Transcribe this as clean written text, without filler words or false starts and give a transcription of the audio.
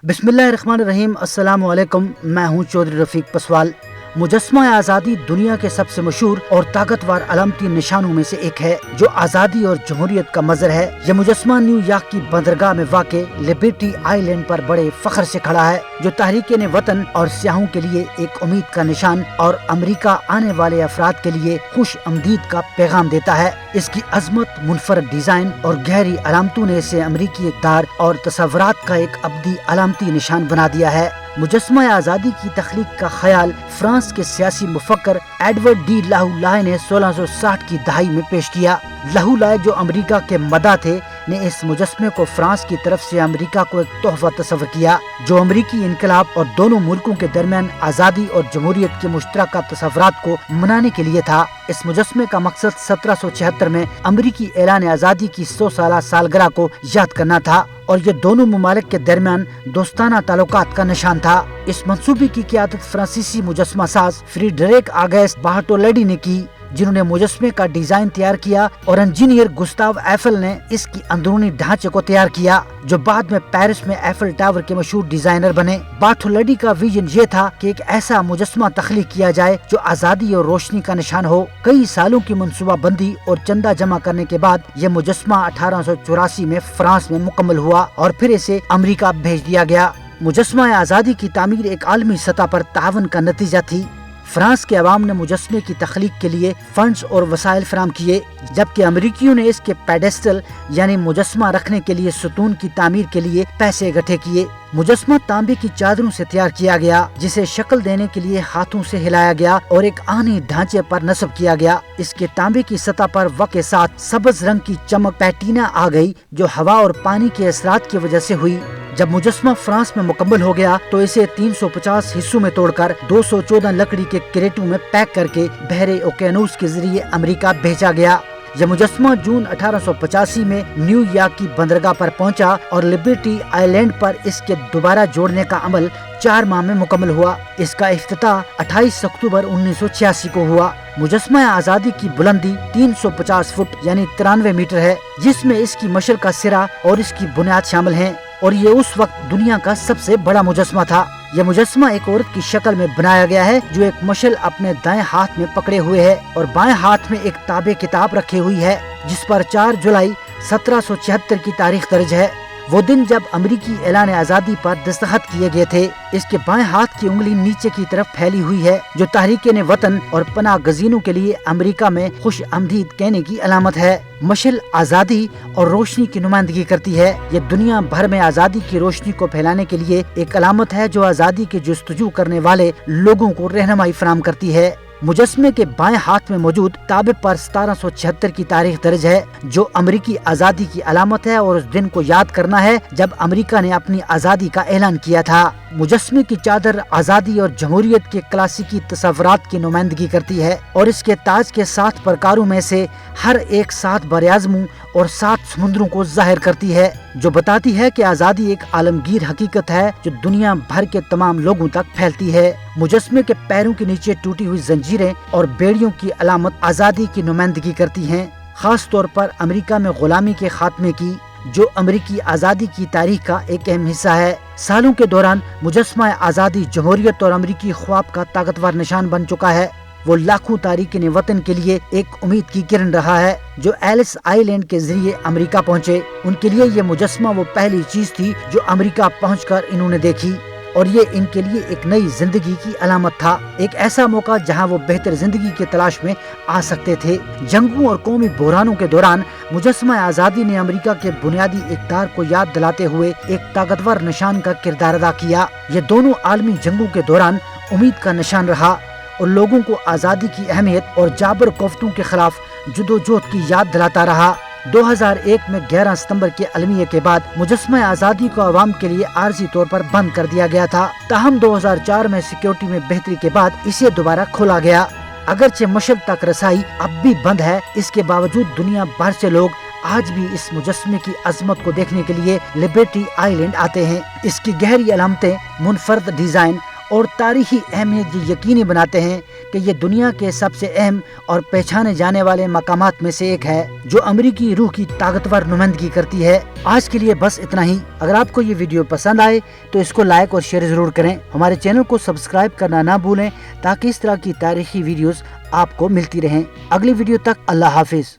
बिस्मिल्लाहिर्रहमानिर्रहीम। अस्सलाम वालेकुम। मैं हूँ चौधरी रफीक पसवाल। मुजस्मा आज़ादी दुनिया के सबसे मशहूर और ताकतवर अलामती निशानों में से एक है जो आज़ादी और जमहूरियत का मज़र है। यह मुजस्मा न्यूयॉर्क की बंदरगाह में वाक़े लिबर्टी आइलैंड पर बड़े फख्र से खड़ा है, जो तहरीक वतन और सियाहों के लिए एक उम्मीद का निशान और अमरीका आने वाले अफराद के लिए खुश आमदीद का पैगाम देता है। इसकी अजमत, मुनफरद डिज़ाइन और गहरी अलामतों ने इसे अमरीकी इक़्तिदार और तसव्वुरात का एक अब्दी अलामती निशान बना दिया है। मुजस्मा आज़ादी की तख्लीक का ख्याल फ्रांस के सियासी मुफक्कर एडवर्ड डी लाहुलाह ने 1660 की दहाई में पेश किया। लाहुलाह, जो अमरीका के मदा थे, ने इस मुजस्मे को फ्रांस की तरफ से अमरीका को एक तोहफा तस्वर किया, जो अमरीकी इनकलाब और दोनों मुल्कों के दरमियान आज़ादी और जमहूरियत के मुश्तरका तसव्वुरात को मनाने के लिए था। इस मुजस्मे का मकसद 1776 में अमरीकी ऐलान आज़ादी की 100 साला सालगिरह को याद करना था और ये दोनों मुमालिक के दरमियान दोस्ताना ताल्लुकात का निशान था। इस मंसूबे की क़ियादत फ्रांसीसी मुजस्मा साज फ्रीडरिक ऑगस्ट बार्टोलेडी ने की, जिन्होंने मुजस्मे का डिजाइन तैयार किया और इंजीनियर गुस्ताव एफल ने इसकी अंदरूनी ढांचे को तैयार किया, जो बाद में पेरिस में एफल टावर के मशहूर डिजाइनर बने। बार्टोलेडी का विजन ये था कि एक ऐसा मुजस्मा तख्लीक किया जाए जो आज़ादी और रोशनी का निशान हो। कई सालों की मनसूबा बंदी और चंदा जमा करने के बाद यह मुजस्मा 1884 में फ्रांस में मुकम्मल हुआ और फिर इसे अमरीका भेज दिया गया। मुजस्मा आज़ादी की तामीर एक आलमी सतह पर तावन का नतीजा थी। फ्रांस के अवाम ने मुजस्मे की तख्लीक के लिए फंड्स और वसाइल फराम किए, जबकि अमरीकियों ने इसके पेडेस्टल यानी मुजस्मा रखने के लिए सतून की तामीर के लिए पैसे इकट्ठे किए। मुजस्मा तांबे की चादरों से तैयार किया गया, जिसे शक्ल देने के लिए हाथों से हिलाया गया और एक आनी ढांचे पर नस्ब किया गया। इसके तांबे की सतह पर वक्त के साथ सब्ज रंग की चमक पैटीना आ गई, जो हवा और पानी के असरात की वजह से हुई। जब मुजस्मा फ्रांस में मुकम्मल हो गया तो इसे 350 हिस्सों में तोड़कर 214 लकड़ी के क्रेटों में पैक करके बहरे ओकेनूस के जरिए अमेरिका भेजा गया। यह मुजस्मा जून 1885 में न्यूयॉर्क की बंदरगाह पर पहुंचा और लिबर्टी आइलैंड पर इसके दोबारा जोड़ने का अमल 4 माह में मुकम्मल हुआ। इसका इफ्तिताह 28 अक्टूबर 1986 को हुआ। मुजस्मा आज़ादी की बुलंदी 350 फुट यानी 93 मीटर है, जिसमें इसकी मशल का सिरा और इसकी बुनियाद शामिल हैं, और ये उस वक्त दुनिया का सबसे बड़ा मुजस्मा था। यह मुजस्मा एक औरत की शक्ल में बनाया गया है, जो एक मशल अपने दाएं हाथ में पकड़े हुए है और बाएं हाथ में एक ताबे किताब रखी हुई है, जिस पर 4 जुलाई 1776 की तारीख दर्ज है, वो दिन जब अमरीकी ऐलान आज़ादी पर दस्तखत किए गए थे। इसके बाएं हाथ की उंगली नीचे की तरफ फैली हुई है, जो तहरीक वतन और पनाह गजीनों के लिए अमरीका में खुश आमदीद कहने की अलामत है। मशल आज़ादी और रोशनी की नुमाइंदगी करती है। ये दुनिया भर में आज़ादी की रोशनी को फैलाने के लिए एक अलामत है, जो आज़ादी की जुस्तजू करने वाले लोगों को रहनुमाई फराहम करती है। मुजस्मे के बाएं हाथ में मौजूद ताबे पर 1776 की तारीख दर्ज है, जो अमरीकी आज़ादी की अलामत है और उस दिन को याद करना है जब अमरीका ने अपनी आज़ादी का ऐलान किया था। मुजस्मे की चादर आज़ादी और जमहूरियत के क्लासिकी तसव्वुरात की नुमाइंदगी करती है और इसके ताज के 7 प्रकारों में से हर एक 7 बरआज़मों और 7 समुद्रों को जाहिर करती है, जो बताती है कि आज़ादी एक आलमगीर हकीकत है जो दुनिया भर के तमाम लोगों तक फैलती है। मुजस्मे के पैरों के नीचे टूटी हुई जंजीरें और बेड़ियों की अलामत आज़ादी की नुमाइंदगी करती हैं, खास तौर पर अमेरिका में गुलामी के खात्मे की, जो अमरीकी आज़ादी की तारीख का एक अहम हिस्सा है। सालों के दौरान मुजस्मा आज़ादी जमहूरियत और अमरीकी ख्वाब का ताकतवर निशान बन चुका है। वो लाखों तारीकीन वतन के लिए एक उम्मीद की किरण रहा है, जो एलिस आइलैंड के जरिए अमेरिका पहुँचे। उनके लिए ये मुजस्मा वो पहली चीज थी जो अमेरिका पहुँचकर इन्होंने देखी, और ये इनके लिए एक नई जिंदगी की अलामत था, एक ऐसा मौका जहां वो बेहतर जिंदगी की तलाश में आ सकते थे। जंगों और कौमी बहरानों के दौरान मुजस्मा आज़ादी ने अमेरिका के बुनियादी इक़्तिदार को याद दिलाते हुए एक ताकतवर निशान का किरदार अदा किया। ये दोनों आलमी जंगों के दौरान उम्मीद का निशान रहा और लोगों को आज़ादी की अहमियत और जाबर कोफ्तों के खिलाफ जुदोजहद की याद दिलाता रहा। 2001 में 11 सितंबर के अलमिये के बाद मुजस्मा आज़ादी को आवाम के लिए आर्जी तौर पर बंद कर दिया गया था। ताहम 2004 में सिक्योरिटी में बेहतरी के बाद इसे दोबारा खोला गया। अगरचे मशहद तक रसाई अब भी बंद है, इसके बावजूद दुनिया भर से लोग आज भी इस मुजस्मे की अजमत को देखने के लिए लिबर्टी आइलैंड आते हैं। इसकी गहरी अलामतें, मुनफरद डिजाइन اور تاریخی اہمیت یہ یقینی بناتے ہیں کہ یہ دنیا کے سب سے اہم اور پہچانے جانے والے مقامات میں سے ایک ہے جو امریکی روح کی طاقتور نمائندگی کرتی ہے۔ آج کے لیے بس اتنا ہی۔ اگر آپ کو یہ ویڈیو پسند آئے تو اس کو لائک اور شیئر ضرور کریں۔ ہمارے چینل کو سبسکرائب کرنا نہ بھولیں تاکہ اس طرح کی تاریخی ویڈیوز آپ کو ملتی رہیں۔ اگلی ویڈیو تک اللہ حافظ۔